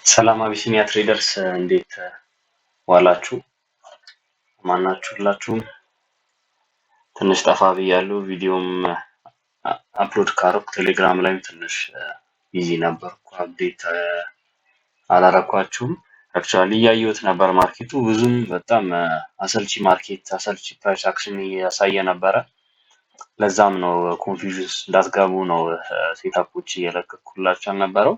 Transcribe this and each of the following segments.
ሰላም አቢሲኒያ ትሬደርስ እንዴት ዋላችሁ? ማናችሁላችሁም? ትንሽ ጠፋ ብያለሁ። ቪዲዮም አፕሎድ ካረኩ ቴሌግራም ላይም ትንሽ ቢዚ ነበርኩ። አፕዴት አላረኳችሁም። አክቹአሊ እያየሁት ነበር ማርኬቱ ብዙም በጣም አሰልቺ ማርኬት አሰልቺ ፕራይስ አክሽን እያሳየ ነበረ። ለዛም ነው ኮንፊውዥን እንዳትገቡ ነው ሴታፖች እየለቀኩላችሁ አልነበረው።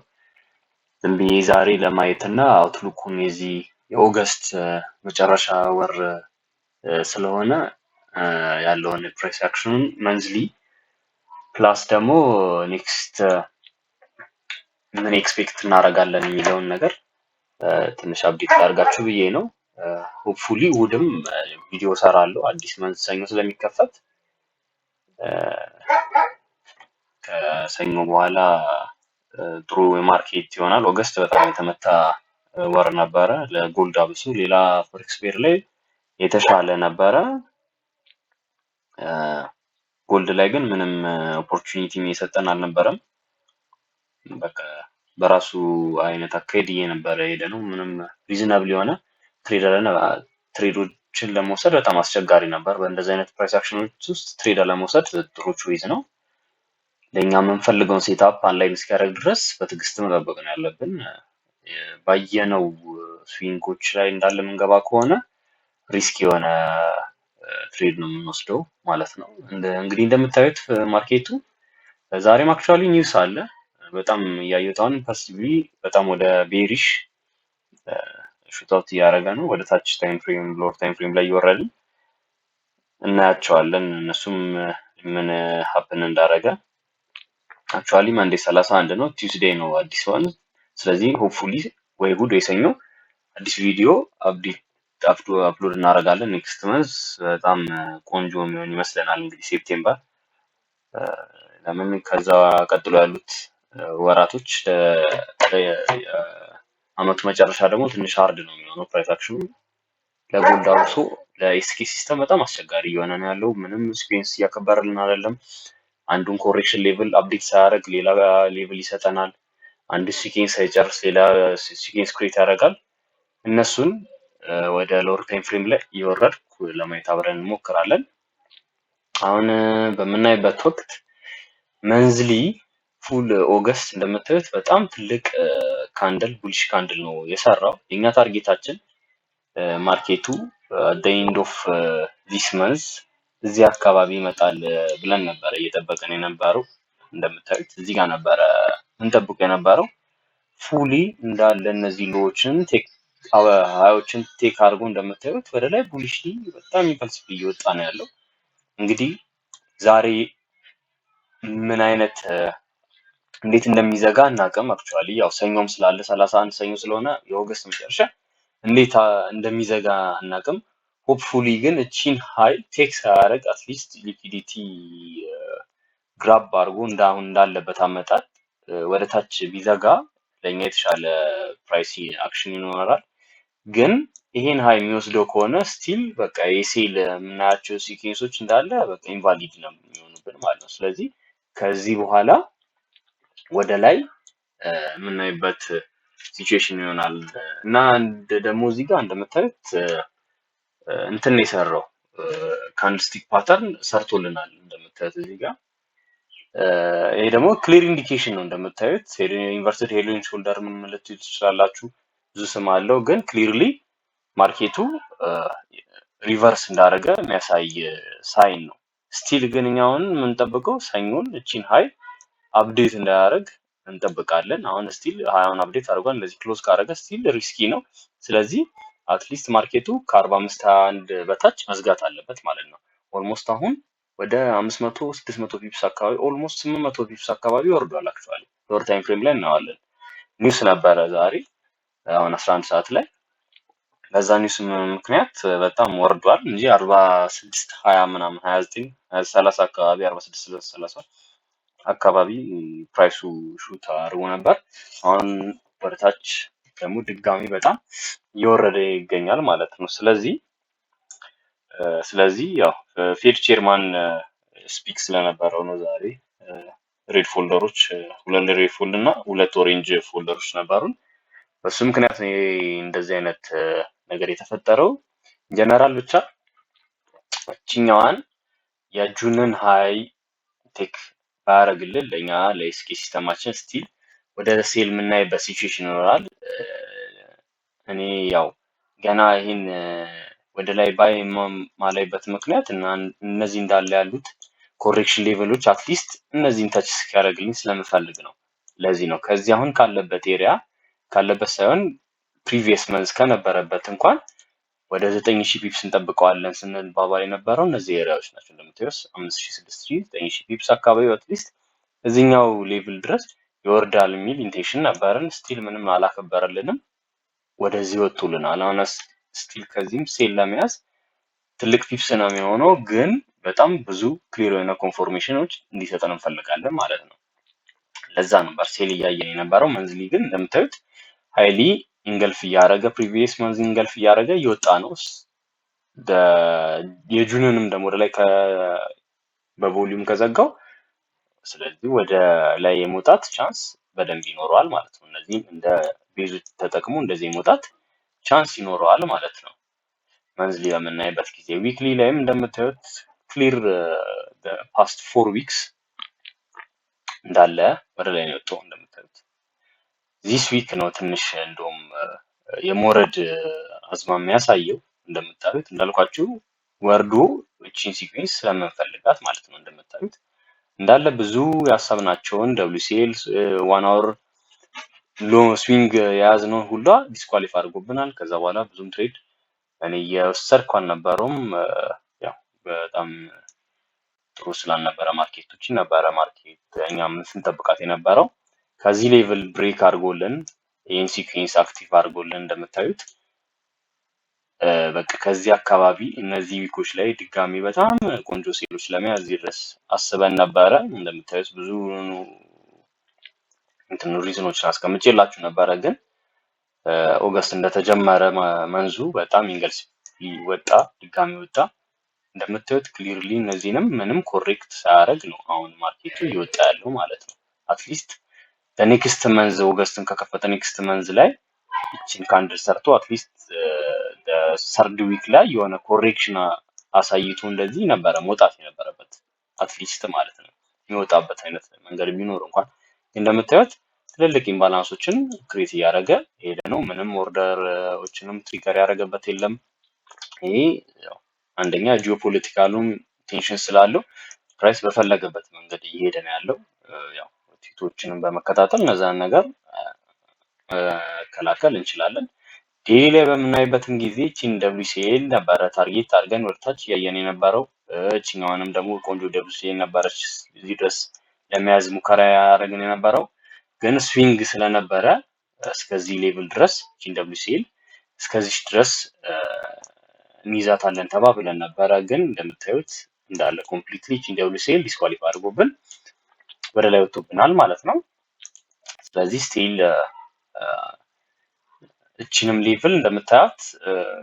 ዝም ብዬ ዛሬ ለማየት እና አውትሉኩን የዚህ የኦገስት መጨረሻ ወር ስለሆነ ያለውን ፕራይስ አክሽኑን መንዝሊ ፕላስ ደግሞ ኔክስት ምን ኤክስፔክት እናደርጋለን የሚለውን ነገር ትንሽ አፕዴት ላድርጋችሁ ብዬ ነው። ሆፕፉሊ እሑድም ቪዲዮ ሰራለሁ። አዲስ መንዝ ሰኞ ስለሚከፈት ከሰኞ በኋላ ጥሩ ማርኬት ይሆናል። ኦገስት በጣም የተመታ ወር ነበረ ለጎልድ አብሶ ሌላ ፎሬክስ ፔር ላይ የተሻለ ነበረ። ጎልድ ላይ ግን ምንም ኦፖርቹኒቲ እየሰጠን አልነበረም። በቃ በራሱ አይነት አካሄድ እየነበረ ሄደ ነው። ምንም ሪዝናብል የሆነ ትሬዶችን ለመውሰድ በጣም አስቸጋሪ ነበር። በእንደዚህ አይነት ፕራይስ አክሽኖች ውስጥ ትሬድ ለመውሰድ ጥሩ ቾይዝ ነው። ለኛ የምንፈልገውን ሴትአፕ አንላይን እስኪያደርግ ድረስ በትዕግስት መጠበቅ ነው ያለብን። ባየነው ስዊንጎች ላይ እንዳለ የምንገባ ከሆነ ሪስክ የሆነ ትሬድ ነው የምንወስደው ማለት ነው። እንግዲህ እንደምታዩት ማርኬቱ ዛሬም አክቹአሊ ኒውስ አለ። በጣም እያየሁት አሁን ፐሲቪ በጣም ወደ ቤሪሽ ሹት እያደረገ ነው። ወደ ታች ታይም ፍሬም ሎወር ታይም ፍሬም ላይ እየወረድን እናያቸዋለን። እነሱም ምን ሀፕን እንዳደረገ አክቹአሊ ማንዴ 31 ነው፣ ቲውስዴይ ነው አዲስ ዋን። ስለዚህ ሆፕፉሊ ወይ እሑድ ወይ ሰኞ አዲስ ቪዲዮ አፕሎድ እናደርጋለን። ኔክስት መንዝ በጣም ቆንጆ የሚሆን ይመስለናል። እንግዲህ ሴፕቴምበር ለምን ከዛ ቀጥሎ ያሉት ወራቶች አመቱ መጨረሻ ደግሞ ትንሽ ሃርድ ነው የሚሆነው። ፕራይስ አክሽኑ ለጎልድ አብሶ ለኤስኬ ሲስተም በጣም አስቸጋሪ እየሆነ ነው ያለው። ምንም ስፔንስ እያከበረልን አይደለም። አንዱን ኮሬክሽን ሌቭል አፕዴት ሳያደርግ ሌላ ሌቭል ይሰጠናል። አንዱ ሲኬንስ ሳይጨርስ ሌላ ሲኬንስ ክሬት ያደርጋል። እነሱን ወደ ሎወር ታይም ፍሬም ላይ እየወረድኩ ለማየት አብረን እንሞክራለን። አሁን በምናይበት ወቅት መንዝሊ ፉል ኦገስት እንደምታዩት በጣም ትልቅ ካንድል ቡሊሽ ካንድል ነው የሰራው። የኛ ታርጌታችን ማርኬቱ ኤንድ ኦፍ ዲስ መንዝ እዚህ አካባቢ ይመጣል ብለን ነበረ እየጠበቅን የነበረው። እንደምታዩት እዚህ ጋር ነበረ እንጠብቅ የነበረው። ፉሊ እንዳለ እነዚህ ሎዎችን ሃዮችን ቴክ አድርጎ እንደምታዩት ወደ ላይ ቡሊሽሊ በጣም ኢምፐልሲቭ እየወጣ ነው ያለው። እንግዲህ ዛሬ ምን አይነት እንዴት እንደሚዘጋ እናውቅም። አክቹአሊ ያው ሰኞም ስላለ 31 ሰኞ ስለሆነ የኦገስት መጨረሻ እንዴት እንደሚዘጋ እናውቅም። ሆፕፉሊ ግን እቺን ሃይ ቴክ ሳያደርግ አትሊስት ሊኩዊዲቲ ግራብ አድርጎ እንዳሁን እንዳለበት አመጣጥ ወደ ታች ቢዘጋ ለኛ የተሻለ ፕራይስ አክሽን ይኖራል። ግን ይሄን ሃይ የሚወስደው ከሆነ ስቲል በቃ የሴል የምናያቸው ሲኬንሶች እንዳለ በቃ ኢንቫሊድ ነው የሚሆኑብን ማለት ነው። ስለዚህ ከዚህ በኋላ ወደ ላይ የምናይበት ሲቹዌሽን ይሆናል እና ደግሞ እዚህ ጋር እንደምታዩት እንትን ነው የሰራው ካንድልስቲክ ፓተርን ሰርቶልናል። እንደምታዩት እዚህ ጋር ይሄ ደግሞ ክሊር ኢንዲኬሽን ነው። እንደምታዩት ኢንቨርትድ ሄድ ኤንድ ሾልደር ምን ማለት ትችላላችሁ፣ ብዙ ስም አለው። ግን ክሊርሊ ማርኬቱ ሪቨርስ እንዳደረገ የሚያሳይ ሳይን ነው። ስቲል ግን እኛውን የምንጠብቀው ሰኞን እቺን ሃይ አፕዴት እንዳያደርግ እንጠብቃለን። አሁን ስቲል ሃያውን አፕዴት አድርጓል። እንደዚህ ክሎዝ ካደረገ ስቲል ሪስኪ ነው። ስለዚህ አትሊስት ማርኬቱ ከ4521 በታች መዝጋት አለበት ማለት ነው። ኦልሞስት አሁን ወደ 500 600 ፒፕስ አካባቢ ኦልሞስት 800 ፒፕስ አካባቢ ወርዷል። አክቹአሊ ሎወር ታይም ፍሬም ላይ እናዋለን። ኒውስ ነበረ ዛሬ አሁን 11 ሰዓት ላይ። በዛ ኒውስ ምክንያት በጣም ወርዷል እንጂ 46 20 ምናምን 29 30 አካባቢ 46 30 አካባቢ ፕራይሱ ሹት አድርጎ ነበር። አሁን ወደታች ደግሞ ድጋሚ በጣም እየወረደ ይገኛል ማለት ነው። ስለዚህ ያው ፌድ ቼርማን ስፒክ ስለነበረው ነው ዛሬ ሬድ ፎልደሮች ሁለት ሬድ ፎልድ እና ሁለት ኦሬንጅ ፎልደሮች ነበሩን። በሱ ምክንያት ነው እንደዚህ አይነት ነገር የተፈጠረው። ጀነራል ብቻ እችኛዋን የጁንን ሃይ ቴክ ባያረግልን ለኛ ለኤስኬ ሲስተማችን ስቲል ወደ ሴል የምናይበት ሲቹዌሽን ይኖራል። እኔ ያው ገና ይህን ወደ ላይ ባይ ማላይበት ምክንያት እና እነዚህ እንዳለ ያሉት ኮሬክሽን ሌቨሎች አትሊስት እነዚህን ተች እስኪያደርግልኝ ስለምፈልግ ነው። ለዚህ ነው ከዚህ አሁን ካለበት ኤሪያ ካለበት ሳይሆን ፕሪቪየስ መንዝ ከነበረበት እንኳን ወደ 9000 ፒፕስ እንጠብቀዋለን ስንል ባባል የነበረው እነዚህ ኤሪያዎች ናቸው። እንደምታዩስ 5000 6000 9000 ፒፕስ አካባቢ አትሊስት እዚህኛው ሌቭል ድረስ ይወርዳል የሚል ኢንቴንሽን ነበረን። ስቲል ምንም አላከበረልንም፣ ወደዚህ ወጥቶልናል። አሁን ስቲል ከዚህም ሴል ለመያዝ ትልቅ ፒፕስ ነው የሚሆነው፣ ግን በጣም ብዙ ክሊር የሆነ ኮንፎርሜሽኖች እንዲሰጠን እንፈልጋለን ማለት ነው። ለዛ ነበር ሴል እያየን የነበረው። መንዝሊ ግን እንደምታዩት ሃይሊ ኢንገልፍ እያደረገ ፕሪቪየስ መንዝ ኢንገልፍ እያደረገ እየወጣ ነው። የጁንንም ደግሞ ወደ ላይ በቮሊዩም ከዘጋው ስለዚህ ወደ ላይ የመውጣት ቻንስ በደንብ ይኖረዋል ማለት ነው። እነዚህም እንደ ቤዙ ተጠቅሞ እንደዚህ የመውጣት ቻንስ ይኖረዋል ማለት ነው። መንዝሊ በምናይበት ጊዜ ዊክሊ ላይም እንደምታዩት ክሊር ፓስት 4 ዊክስ እንዳለ ወደ ላይ ነው የወጣው። እንደምታዩት ዚስ ዊክ ነው ትንሽ እንደውም የሞረድ አዝማሚያ ያሳየው። እንደምታዩት እንዳልኳችሁ ወርዶ እቺን ሲኩዌንስ ስለምንፈልጋት ማለት ነው። እንደምታዩት እንዳለ ብዙ ያሰብናቸውን WCL 1 አወር ሎ ስዊንግ የያዝነው ሁላ ዲስኳሊፋይ አድርጎብናል። ከዛ በኋላ ብዙም ትሬድ እኔ የወሰድኩ አልነበረውም። ያው በጣም ጥሩ ስላልነበረ ማርኬቶችን ነበረ ማርኬት እኛም ስንጠብቃት የነበረው ከዚህ ሌቭል ብሬክ አድርጎልን ይህን ሲኩዌንስ አክቲቭ አድርጎልን እንደምታዩት በቃ ከዚህ አካባቢ እነዚህ ዊኮች ላይ ድጋሚ በጣም ቆንጆ ሴሎች ለመያዝ ድረስ አስበን ነበረ። እንደምታዩት ብዙ እንትን ሪዝኖችን አስቀምጬላችሁ ነበረ። ግን ኦገስት እንደተጀመረ መንዙ በጣም ኢንገልስ ወጣ፣ ድጋሚ ወጣ። እንደምታዩት ክሊርሊ እነዚህንም ምንም ኮሬክት ሳያደርግ ነው አሁን ማርኬቱ እየወጣ ያለው ማለት ነው። አትሊስት በኔክስት መንዝ ኦገስትን ከከፈተ ኔክስት መንዝ ላይ ይችን ካንድል ሰርቶ አትሊስት ሰርድ ዊክ ላይ የሆነ ኮሬክሽን አሳይቶ እንደዚህ ነበረ መውጣት የነበረበት አትሊስት ማለት ነው። የሚወጣበት አይነት መንገድ ቢኖር እንኳን እንደምታዩት ትልልቅ ኢምባላንሶችን ክሬት እያደረገ ሄደ ነው። ምንም ኦርደሮችንም ትሪገር ያደረገበት የለም። ይሄ አንደኛ ጂኦፖለቲካሉም ቴንሽን ስላለው ፕራይስ በፈለገበት መንገድ እየሄደ ነው ያለው። ያው ቲቶችንም በመከታተል እነዛን ነገር መከላከል እንችላለን። ዴይሊ ላይ በምናይበትም ጊዜ ቺን WCL ነበረ ታርጌት አድርገን ወደታች እያየን የነበረው። እቺኛዋንም ደግሞ ቆንጆ WCL ነበረች እዚህ ድረስ ለመያዝ ሙከራ ያደረግን የነበረው፣ ግን ስዊንግ ስለነበረ እስከዚህ ሌቭል ድረስ ቺን WCL እስከዚህ ድረስ እንይዛታለን ተባብለን ነበረ። ግን እንደምታዩት እንዳለ ኮምፕሊትሊ ቺን WCL ዲስኳሊፋይ አድርጎብን ወደ ላይ ወጥቶብናል ማለት ነው። ስለዚህ ስቲል እቺንም ሌቭል እንደምታያት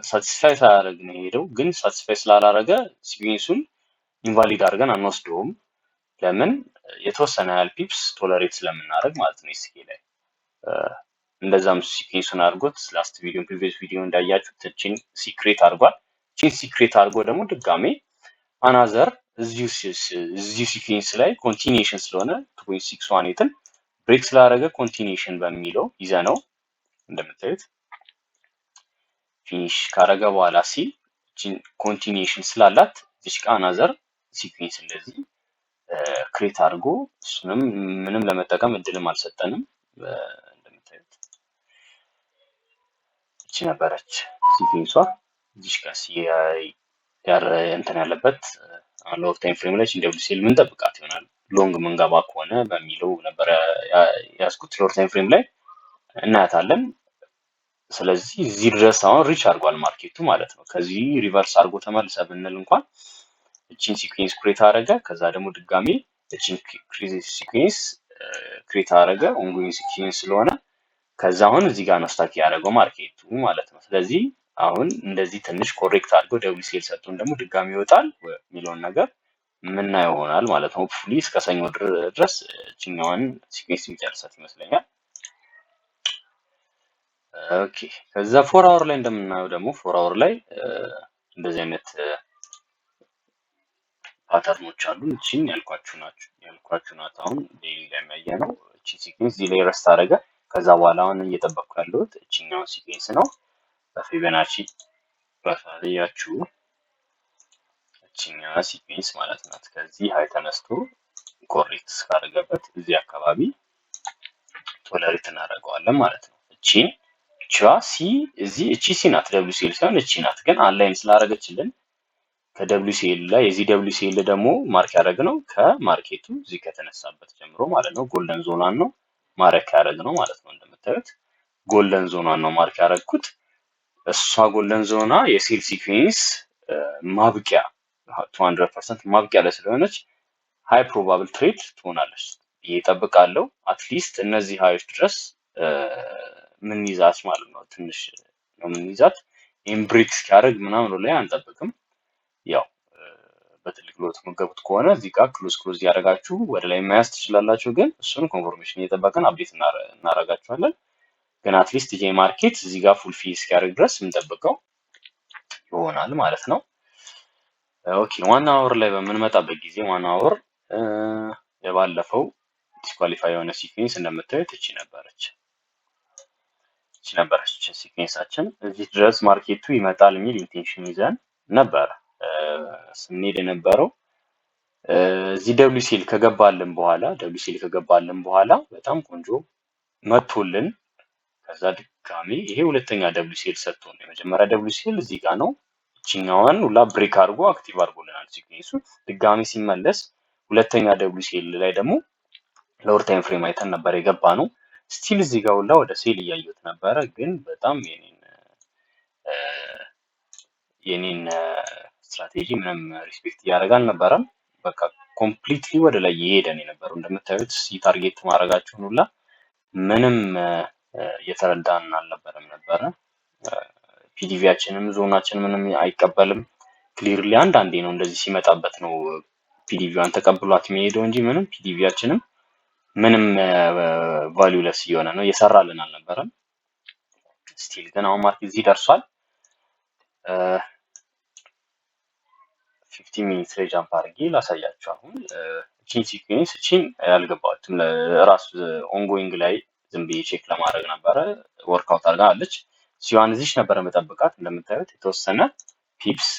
ሳቲስፋይ ሳያደርግ ነው የሄደው። ግን ሳቲስፋይ ስላላረገ ሲኩዌንሱን ኢንቫሊድ አድርገን አንወስደውም። ለምን? የተወሰነ ያህል ፒፕስ ቶለሬት ስለምናደርግ ማለት ነው ኤስኬ ላይ። እንደዛም ሲኩዌንሱን አድርጎት ላስት ቪዲዮ ፕሪቪየስ ቪዲዮ እንዳያችሁት እቺን ሲክሬት አድርጓል። እቺን ሲክሬት አድርጎ ደግሞ ድጋሜ አናዘር እዚሁ ሲኩዌንስ ላይ ኮንቲኒዬሽን ስለሆነ 2.618ን ብሬክ ስላደረገ ኮንቲኒዬሽን በሚለው ይዘነው እንደምታዩት ፊኒሽ ካረገ በኋላ ሲል ኮንቲኒዬሽን ስላላት እዚህ ጋር አናዘር ሲኩዌንስ እንደዚህ ክሬት አድርጎ እሱንም ምንም ለመጠቀም እድልም አልሰጠንም። እንደምታዩት እቺ ነበረች ሲኩዌንሷ። እዚህ ጋር ያረ እንትን ያለበት ሎንግ ታይም ፍሬም ላይ WCL ምን ጠብቃት ይሆናል ሎንግ መንገባ ከሆነ በሚለው ነበር ያስኩት። ሎንግ ታይም ፍሬም ላይ እናያታለን። ስለዚህ እዚህ ድረስ አሁን ሪች አድርጓል ማርኬቱ ማለት ነው። ከዚህ ሪቨርስ አድርጎ ተመልሰ ብንል እንኳን እቺን ሲኩዌንስ ክሬት አደረገ። ከዛ ደግሞ ድጋሚ እቺን ሲኩዌንስ ክሬት አደረገ። ኦንጎይንግ ሲኩዌንስ ስለሆነ ከዛ አሁን እዚህ ጋር ነው ስታክ ያደረገው ማርኬቱ ማለት ነው። ስለዚህ አሁን እንደዚህ ትንሽ ኮሬክት አድርጎ WCL ሰጥቶን ደግሞ ድጋሚ ይወጣል የሚለውን ነገር ምናየው ይሆናል ማለት ነው። ሆፕፉሊ እስከ ሰኞ ድረስ እቺኛዋን ሲኩዌንስ የሚጨርሳት ይመስለኛል። ኦኬ ከዛ 4 አወር ላይ እንደምናየው ደግሞ 4 አወር ላይ እንደዚህ አይነት ፓተርኖች አሉ። እቺን ያልኳችሁ ናት። አሁን ዴይሊ ላይ የሚያየ ነው። እቺ ሲኩዌንስ ዲሌይ ረስት አደረገ። ከዛ በኋላ አሁን እየጠበቅኩ ያለሁት እቺኛውን ሲኩዌንስ ነው። በፊቦናቺ ባሳያችሁ እቺኛዋ ሲኩዌንስ ማለት ናት። ከዚህ ሃይ ተነስቶ ኮሬክት እስካደረገበት እዚህ አካባቢ ቶለሬት እናደርገዋለን ማለት ነው። እቺዋ ሲ እዚህ እቺ ሲ ናት፣ ደብሊው ሲ ኤል ሳይሆን እቺ ናት። ግን አንላይን ስላደረገችልን ከደብሊው ሲ ኤል ላይ የዚህ ደብሊው ሲ ኤል ደግሞ ማርክ ያደረግነው ከማርኬቱ እዚህ ከተነሳበት ጀምሮ ማለት ነው። ጎልደን ዞናን ነው ማርክ ያደረግነው ማለት ነው። እንደምታዩት ጎልደን ዞናን ነው ማርክ ያደረግኩት። እሷ ጎልደን ዞና የሴል ሲኩዌንስ ማብቂያ 200% ማብቂያ ላይ ስለሆነች ሃይ ፕሮባብል ትሬድ ትሆናለች ብዬ እጠብቃለሁ። አትሊስት እነዚህ ሃዮች ድረስ ምን ይዛት ማለት ነው። ትንሽ ነው ምን ይዛት። ይሄን ብሬክ እስኪያደርግ ምናምን ላይ አንጠብቅም። ያው በትልቅ ሎት መገቡት ከሆነ እዚህ ጋር ክሎዝ እያደረጋችሁ ወደ ላይ መያዝ ትችላላችሁ። ግን እሱን ኮንፎርሜሽን እየጠበቅን አፕዴት እናደርጋችኋለን። ግን አትሊስት ይሄ ማርኬት እዚህ ጋር ፉል ፊል እስኪያደርግ ድረስ የምንጠብቀው ይሆናል ማለት ነው። ኦኬ ዋን አወር ላይ በምንመጣበት ጊዜ ዋን አወር የባለፈው ዲስኳሊፋይ የሆነ ሲኩዌንስ እንደምታዩት እቺ ነበረች ሲኩዌንሳችን። እዚህ ድረስ ማርኬቱ ይመጣል የሚል ኢንቴንሽን ይዘን ነበር ስንሄድ የነበረው። እዚህ ደብሊው ሲ ኤል ከገባልን በኋላ በጣም ቆንጆ መጥቶልን ከዛ ድጋሚ ይሄ ሁለተኛ ደብሊው ሲ ኤል ሰጥቶን የመጀመሪያ ደብሊው ሲ ኤል እዚህ ጋር ነው። እቺኛዋን ሁላ ብሬክ አድርጎ አክቲቭ አድርጎልናል ሲኩዌንሱ። ድጋሚ ሲመለስ ሁለተኛ ደብሊው ሲ ኤል ላይ ደግሞ ሎወር ታይም ፍሬም አይተን ነበር የገባ ነው። ስቲል እዚህ ጋር ሁላ ወደ ሴል እያየሁት ነበረ፣ ግን በጣም የኔን ስትራቴጂ ምንም ሪስፔክት እያደረገ አልነበረም። በቃ ኮምፕሊትሊ ወደ ላይ እየሄደን የነበረው እንደምታዩት ታርጌት ማድረጋችሁን ሁላ ምንም እየተረዳን አልነበረም ነበረ። ፒዲቪያችንም ዞናችን ምንም አይቀበልም። ክሊርሊ አንዳንዴ ነው እንደዚህ ሲመጣበት ነው ፒዲቪዋን ተቀብሏት የሚሄደው እንጂ ምንም ፒዲቪያችንም ምንም ቫልዩለስ እየሆነ ነው፣ እየሰራልን አልነበረም። ስቲል ግን አሁን ማርኬት እዚህ ደርሷል። 15 ሚኒት ላይ ጃምፕ አድርጌ ላሳያችሁ። አሁን እቺን ሲኩዌንስ እቺን ያልገባችሁም ራሱ ኦንጎይንግ ላይ ዝም ብዬ ቼክ ለማድረግ ነበረ። ወርክአውት አድርጋ አለች። ሲዋን እዚች ነበረ መጠብቃት። እንደምታዩት የተወሰነ ፒፕስ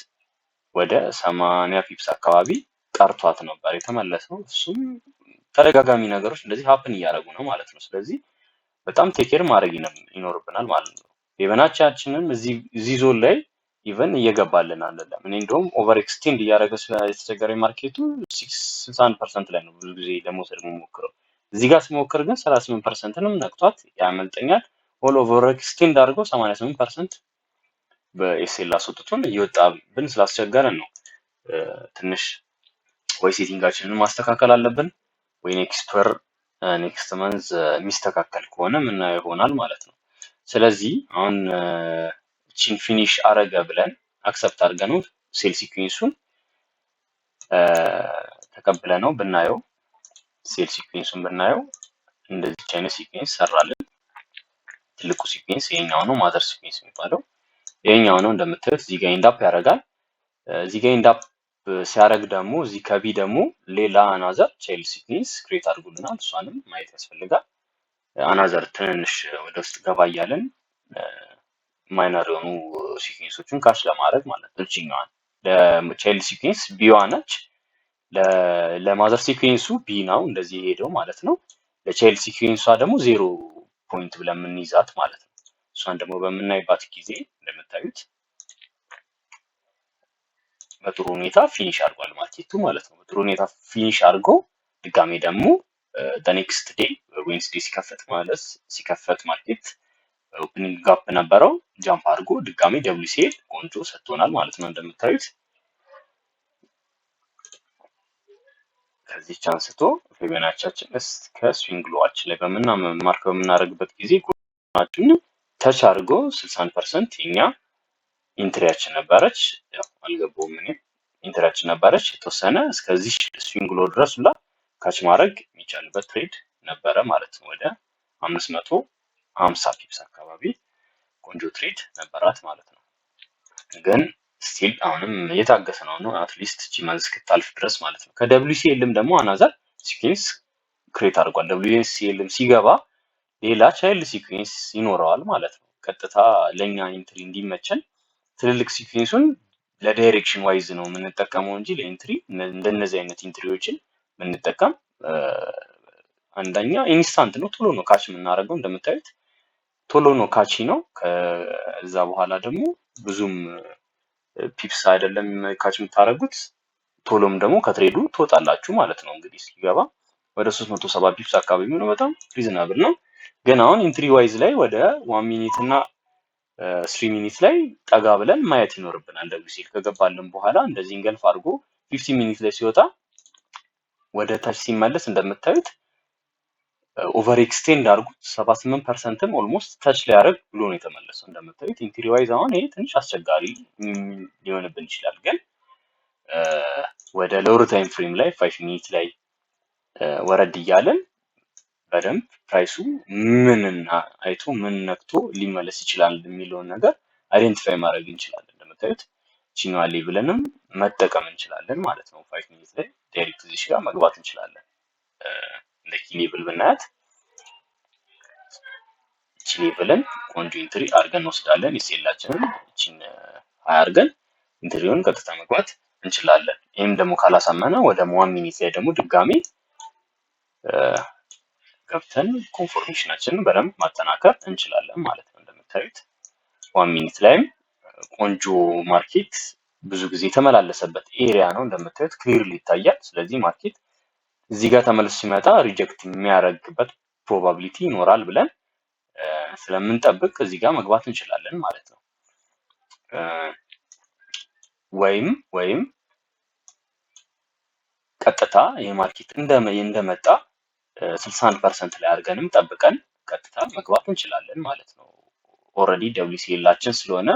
ወደ 80 ፒፕስ አካባቢ ቀርቷት ነበር የተመለሰው። እሱም ተደጋጋሚ ነገሮች እንደዚህ ሀፕን እያደረጉ ነው ማለት ነው። ስለዚህ በጣም ቴኬር ማድረግ ይኖርብናል ማለት ነው። ፊቦናቺያችንን እዚህ ዞን ላይ ኢቨን እየገባልን አይደለም። እኔ እንደውም ኦቨር ኤክስቴንድ እያደረገ የተቸገረ ማርኬቱ 61% ላይ ነው ብዙ ጊዜ ለመውሰድ የምሞክረው። እዚህ ጋር ስሞክር ግን 38%ንም ነቅቷት ያመልጠኛል። ኦል ኦቨር ኤክስቴንድ አድርገው 88% በኤስኤል አስወጥቶን እየወጣብን ስላስቸገረን ነው። ትንሽ ወይ ሴቲንጋችንን ማስተካከል አለብን ወይ ኔክስት መንዝ የሚስተካከል ከሆነ ምናየው ይሆናል ማለት ነው። ስለዚህ አሁን እቺን ፊኒሽ አረገ ብለን አክሰፕት አድርገ ነው ሴል ሲኩዌንሱን ተቀብለ ነው ብናየው፣ ሴል ሲኩዌንሱን ብናየው እንደዚህ አይነት ሲኩዌንስ ሰራልን። ትልቁ ሲኩዌንስ ይሄኛው ነው፣ ማዘር ሲኩዌንስ የሚባለው ይሄኛው ነው። እንደምታዩት እዚህ ጋር ኢንዳፕ ያደርጋል። እዚህ ጋር ኢንዳፕ ሲያደርግ ደግሞ እዚህ ከቢ ደግሞ ሌላ አናዘር ቻይልድ ሲኩዌንስ ክሬት አድርጉልናል። እሷንም ማየት ያስፈልጋል። አናዘር ትንንሽ ወደ ውስጥ ገባ እያለን ማይነር የሆኑ ሲኩዌንሶችን ካች ለማድረግ ማለት ነው። እቺኛዋን ለቻይልድ ሲኩዌንስ ቢዋ ነች፣ ለማዘር ሲኩዌንሱ ቢ ነው እንደዚህ ሄደው ማለት ነው። ለቻይልድ ሲኩዌንሷ ደግሞ 0 ፖይንት ብለን የምንይዛት ማለት ነው። እሷን ደግሞ በምናይባት ጊዜ እንደምታዩት በጥሩ ሁኔታ ፊኒሽ አድርጓል ማርኬቱ ማለት ነው። በጥሩ ሁኔታ ፊኒሽ አድርጎ ድጋሜ ደግሞ ኔክስት ዴይ ዌንስዴ ሲከፈት ማርኬት ኦፕኒንግ ጋፕ ነበረው፣ ጃምፕ አድርጎ ድጋሜ ደብሊው ሲ ኤል ቆንጆ ሰጥቶናል ማለት ነው። እንደምታዩት ከዚህ አንስቶ ፊቦናቺያችን እስከ ስዊንግ ሎዋችን ላይ ማርክ በምናደርግበት ጊዜ ጎናችን ተች አድርጎ 60% የኛ ኢንትሪያችን ነበረች። ያው አልገባውም እኔ ኢንትሪያችን ነበረች። የተወሰነ እስከዚህ ስዊንግ ሎ ድረስ ሁላ ካች ማድረግ የሚቻልበት ትሬድ ነበረ ማለት ነው። ወደ 550 ፒፕስ አካባቢ ቆንጆ ትሬድ ነበራት ማለት ነው። ግን ስቲል አሁንም እየታገሰ ነው አትሊስት እቺ መንዝ እስክታልፍ ድረስ ማለት ነው። ከWCLም ደግሞ አናዘር ሲኩዌንስ ክሬት አድርጓል። WCLም ሲገባ ሌላ ቻይልድ ሲኩዌንስ ይኖረዋል ማለት ነው። ቀጥታ ለኛ ኢንትሪ እንዲመቸን ትልልቅ ሲኩዌንሱን ለዳይሬክሽን ዋይዝ ነው የምንጠቀመው እንጂ ለኢንትሪ እንደነዚህ አይነት ኢንትሪዎችን የምንጠቀም አንደኛ ኢንስታንት ነው፣ ቶሎ ነው ካች የምናደርገው። እንደምታዩት ቶሎ ነው ካቺ ነው። ከዛ በኋላ ደግሞ ብዙም ፒፕስ አይደለም ካች የምታደርጉት፣ ቶሎም ደግሞ ከትሬዱ ትወጣላችሁ ማለት ነው። እንግዲህ ሲገባ ወደ 370 ፒፕስ አካባቢ ነው፣ በጣም ሪዝናብል ነው። ግን አሁን ኢንትሪ ዋይዝ ላይ ወደ 1 ሚኒት እና 3 ሚኒት ላይ ጠጋ ብለን ማየት ይኖርብናል። WCL ከገባልን በኋላ እንደዚህ እንገልፍ አድርጎ 50 ሚኒት ላይ ሲወጣ ወደ ታች ሲመለስ እንደምታዩት ኦቨር ኤክስቴንድ አድርጎ 78%ም ኦልሞስት ታች ላይ ያደርግ ብሎ ነው የተመለሰው። እንደምታዩት ኢንትሪ ዋይዝ አሁን ይሄ ትንሽ አስቸጋሪ ሊሆንብን ይችላል። ግን ወደ ሎወር ታይም ፍሬም ላይ 5 ሚኒት ላይ ወረድ እያለን በደንብ ፕራይሱ ምንና አይቶ ምን ነክቶ ሊመለስ ይችላል የሚለውን ነገር አይደንቲፋይ ማድረግ እንችላለን። እንደምታዩት ቺኛዋ ሌቭልንም መጠቀም እንችላለን ማለት ነው። 5 ሚኒት ላይ ዳይሬክት እዚህ ጋር መግባት እንችላለን። እንደ ኪ ሌቭል ብናያት ቺ ሌቭልን ቆንጆ ኢንትሪ አድርገን እንወስዳለን። ይሴላችንን እቺን አድርገን ኢንትሪውን ቀጥታ መግባት እንችላለን። ይሄም ደግሞ ካላሳመነ ወደ 1 ሚኒት ላይ ደግሞ ድጋሚ ገብተን ኮንፎርሜሽናችንን በደንብ ማጠናከር እንችላለን ማለት ነው። እንደምታዩት 1 ሚኒት ላይም ቆንጆ ማርኬት ብዙ ጊዜ የተመላለሰበት ኤሪያ ነው። እንደምታዩት ክሊርሊ ይታያል። ስለዚህ ማርኬት እዚህ ጋር ተመልሶ ሲመጣ ሪጀክት የሚያደርግበት ፕሮባቢሊቲ ይኖራል ብለን ስለምንጠብቅ እዚህ ጋር መግባት እንችላለን ማለት ነው። ወይም ቀጥታ ይሄ ማርኬት እንደመጣ 61% ላይ አድርገንም ጠብቀን ቀጥታ መግባት እንችላለን ማለት ነው። ኦልሬዲ WCLአችን ስለሆነ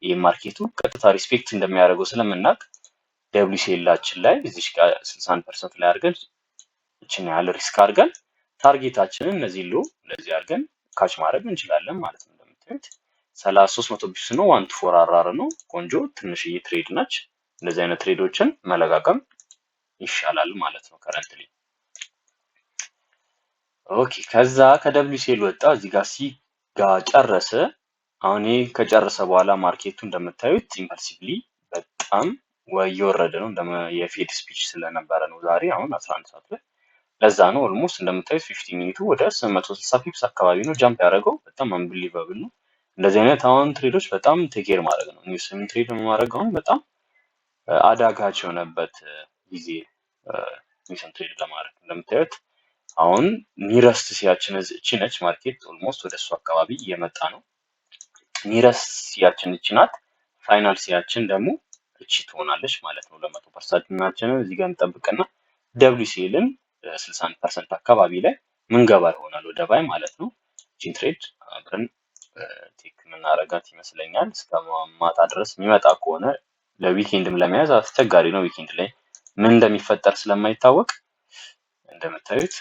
ይሄ ማርኬቱ ቀጥታ ሪስፔክት እንደሚያደርገው ስለምናውቅ WCLአችን ላይ እዚህ ጋር 61% ላይ አድርገን እቺን ያህል ሪስክ አድርገን ታርጌታችንን እነዚህ ሎ ለዚህ አድርገን ካች ማድረግ እንችላለን ማለት ነው። እንደምታዩት 300 ቢፕስ ነው፣ 1 to 4 RR ነው። ቆንጆ ትንሽዬ ትሬድ ነች። እንደዚህ አይነት ትሬዶችን መለጋቀም ይሻላል ማለት ነው ከረንትሊ። ኦኬ ከዛ ከWCL ወጣ እዚህ ጋር ሲጋ ጨረሰ። አሁን ይሄ ከጨረሰ በኋላ ማርኬቱ እንደምታዩት ኢምፐልሲቭሊ በጣም እየወረደ ነው። የፌድ ስፒች ስለነበረ ነው ዛሬ አሁን 11 ሰዓት ላይ። ለዛ ነው ኦልሞስት እንደምታዩት 50 ሚኒቱ ወደ 860 ፒፕስ አካባቢ ነው ጃምፕ ያደረገው። በጣም አንቢሊቨብል ነው። እንደዚህ አይነት አሁን ትሬዶች በጣም ቴኬር ማድረግ ነው። ኒውስም ትሬድ ማድረግ አሁን በጣም አዳጋች የሆነበት ጊዜ ኒውስም ትሬድ ለማድረግ እንደምታዩት አሁን ኒረስት ሲያችን እቺ ነች። ማርኬት ኦልሞስት ወደ እሱ አካባቢ እየመጣ ነው። ኒረስት ሲያችን እቺ ናት። ፋይናል ሲያችን ደግሞ እቺ ትሆናለች ማለት ነው። ለ100% እዚህ ጋር እንጠብቅና WCLን 61% አካባቢ ላይ ምንገባ ይሆናል ወደ ባይ ማለት ነው። እቺን ትሬድ አብረን ቴክ የምናረጋት ይመስለኛል። እስከ ማታ ድረስ የሚመጣ ከሆነ ለዊኬንድም ለመያዝ አስቸጋሪ ነው። ዊኬንድ ላይ ምን እንደሚፈጠር ስለማይታወቅ እንደምታዩት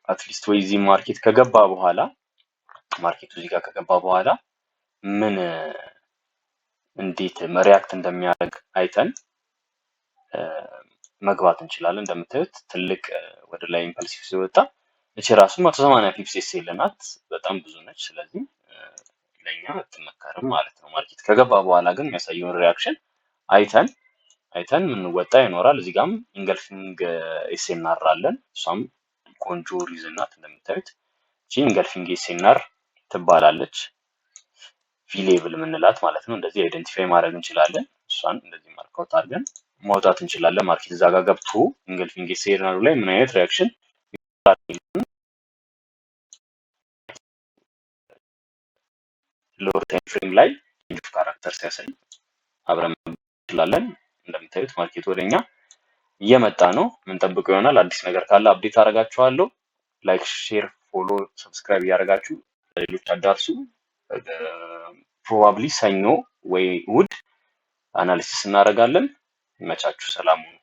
አትሊስት ወይ እዚህ ማርኬት ከገባ በኋላ ማርኬቱ እዚህ ጋር ከገባ በኋላ ምን እንዴት ሪያክት እንደሚያደርግ አይተን መግባት እንችላለን። እንደምታዩት ትልቅ ወደ ላይ ኢምፐልሲቭ ሲወጣ እቺ ራሱ 180 ፒፕስ ይሰለናት በጣም ብዙ ነች። ስለዚህ ለኛ አትመከርም ማለት ነው። ማርኬት ከገባ በኋላ ግን የሚያሳየውን ሪያክሽን አይተን ምን ወጣ ይኖራል። እዚህ ጋርም ኢንገልፊንግ ኤስኤንአር አለን። እሷም ቆንጆ ሪዝን ናት። እንደምታዩት እቺ ኢንገልፊንግ ኤስኤንአር ትባላለች። ቪ ሌቭል የምንላት ማለት ነው። እንደዚህ አይደንቲፋይ ማድረግ እንችላለን። እሷን እንደዚህ ማርካውት አድርገን ማውጣት እንችላለን። ማርኬት እዛ ጋር ገብቶ ኢንገልፊንግ ኤስኤንአር ላይ ምን አይነት ሪያክሽን ሎወር ታይም ፍሬም ላይ ቼንጅ ኦፍ ካራክተር ሲያሳይ አብረን እንችላለን። እንደምታዩት ማርኬት ወደኛ እየመጣ ነው። ምን ጠብቀው ይሆናል። አዲስ ነገር ካለ አፕዴት አደርጋችኋለሁ። ላይክ፣ ሼር፣ ፎሎ፣ ሰብስክራይብ እያደረጋችሁ ለሌሎች አዳርሱ። ፕሮባብሊ ሰኞ ወይ እሑድ አናሊሲስ እናደርጋለን። ይመቻችሁ። ሰላም ሁኑ።